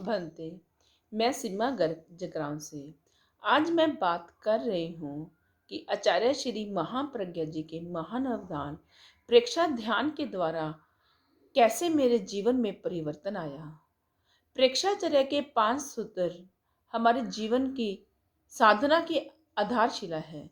भंते। मैं सीमा गर्ग जगरांव से। आज मैं बात कर रही हूँ कि आचार्य श्री महाप्रज्ञा जी के महान अवदान प्रेक्षा ध्यान के द्वारा कैसे मेरे जीवन में परिवर्तन आया। प्रेक्षाचर्या के 5 सूत्र हमारे जीवन की साधना की आधारशिला है।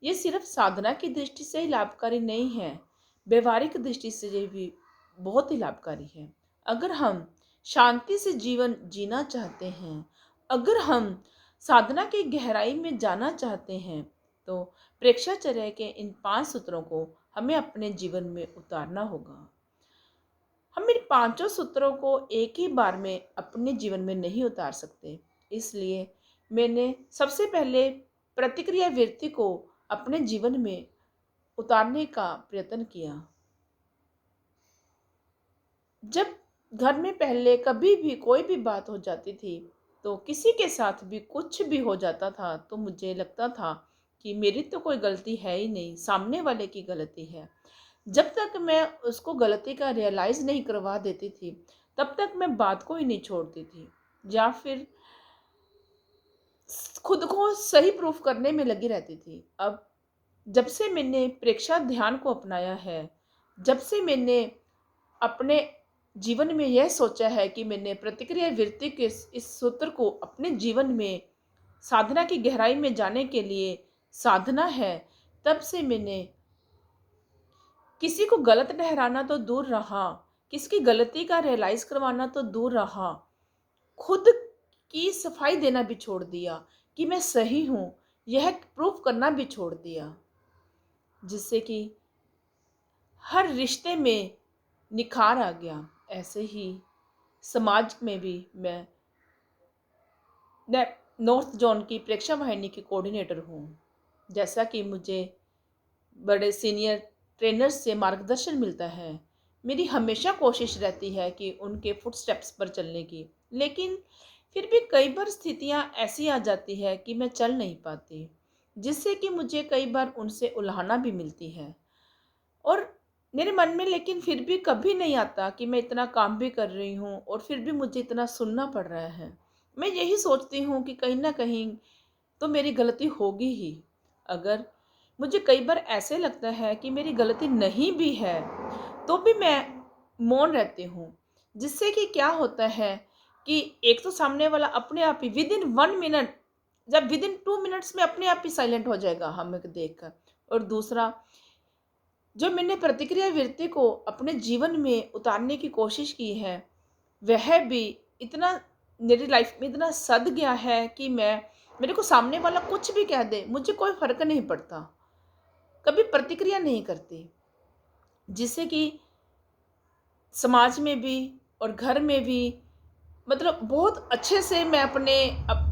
ये सिर्फ साधना की दृष्टि से ही लाभकारी नहीं है, व्यवहारिक दृष्टि से ये भी बहुत ही लाभकारी है। अगर हम शांति से जीवन जीना चाहते हैं, अगर हम साधना की गहराई में जाना चाहते हैं, तो प्रेक्षाचर्या के इन 5 सूत्रों को हमें अपने जीवन में उतारना होगा। हम इन 5 सूत्रों को एक ही बार में अपने जीवन में नहीं उतार सकते। इसलिए मैंने सबसे पहले प्रतिक्रिया वृत्ति को अपने जीवन में उतारने का प्रयत्न किया। जब घर में पहले कभी भी कोई भी बात हो जाती थी, तो किसी के साथ भी कुछ भी हो जाता था, तो मुझे लगता था कि मेरी तो कोई गलती है ही नहीं, सामने वाले की गलती है। जब तक मैं उसको गलती का रियलाइज़ नहीं करवा देती थी, तब तक मैं बात को ही नहीं छोड़ती थी, या फिर खुद को सही प्रूफ करने में लगी रहती थी। अब जब से मैंने प्रेक्षा ध्यान को अपनाया है, जब से मैंने अपने जीवन में यह सोचा है कि मैंने प्रतिक्रिया वृत्ति के इस सूत्र को अपने जीवन में साधना की गहराई में जाने के लिए साधना है, तब से मैंने किसी को गलत ठहराना तो दूर रहा, किसकी गलती का रियलाइज करवाना तो दूर रहा, खुद की सफाई देना भी छोड़ दिया कि मैं सही हूँ, यह प्रूफ करना भी छोड़ दिया, जिससे कि हर रिश्ते में निखार आ गया। ऐसे ही समाज में भी मैं नॉर्थ जोन की प्रेक्षा वाहिनी की कोऑर्डिनेटर हूँ। जैसा कि मुझे बड़े सीनियर ट्रेनर्स से मार्गदर्शन मिलता है, मेरी हमेशा कोशिश रहती है कि उनके फुटस्टेप्स पर चलने की, लेकिन फिर भी कई बार स्थितियाँ ऐसी आ जाती है कि मैं चल नहीं पाती, जिससे कि मुझे कई बार उनसे उलाहना भी मिलती है। और मेरे मन में लेकिन फिर भी कभी नहीं आता कि मैं इतना काम भी कर रही हूँ और फिर भी मुझे इतना सुनना पड़ रहा है। मैं यही सोचती हूँ कि कहीं ना कहीं तो मेरी गलती होगी ही। अगर मुझे कई बार ऐसे लगता है कि मेरी गलती नहीं भी है, तो भी मैं मौन रहती हूँ, जिससे कि क्या होता है कि एक तो सामने वाला अपने आप ही विद इन 1 मिनट, जब विद इन 2 मिनट्स में अपने आप ही साइलेंट हो जाएगा हमें देखकर। और दूसरा, जो मैंने प्रतिक्रिया वृत्ति को अपने जीवन में उतारने की कोशिश की है, वह भी इतना मेरी लाइफ में इतना सद गया है कि मेरे को सामने वाला कुछ भी कह दे, मुझे कोई फर्क नहीं पड़ता, कभी प्रतिक्रिया नहीं करती, जिससे कि समाज में भी और घर में भी मतलब बहुत अच्छे से मैं अपने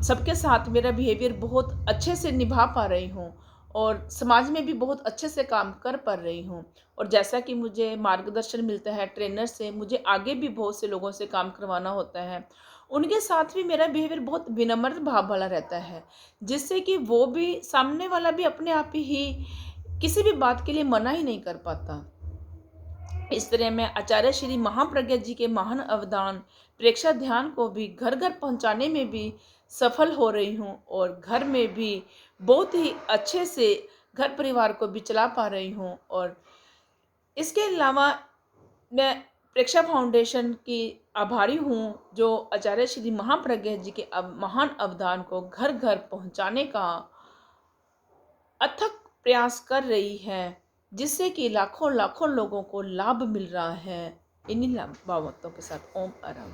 सबके साथ मेरा बिहेवियर बहुत अच्छे से निभा पा रही हूँ, और समाज में भी बहुत अच्छे से काम कर पा रही हूँ। और जैसा कि मुझे मार्गदर्शन मिलता है ट्रेनर से, मुझे आगे भी बहुत से लोगों से काम करवाना होता है, उनके साथ भी मेरा बिहेवियर बहुत विनम्र भाव वाला रहता है, जिससे कि वो भी सामने वाला भी अपने आप ही किसी भी बात के लिए मना ही नहीं कर पाता। इस तरह मैं आचार्य श्री महाप्रज्ञा जी के महान अवदान प्रेक्षा ध्यान को भी घर घर पहुंचाने में भी सफल हो रही हूँ, और घर में भी बहुत ही अच्छे से घर परिवार को भी चला पा रही हूँ। और इसके अलावा मैं प्रेक्षा फाउंडेशन की आभारी हूँ, जो आचार्य श्री महाप्रज्ञा जी के महान अवदान को घर घर पहुंचाने का अथक प्रयास कर रही है, जिससे कि लाखों लाखों लोगों को लाभ मिल रहा है। इन्हीं बातों के साथ ओम आराम।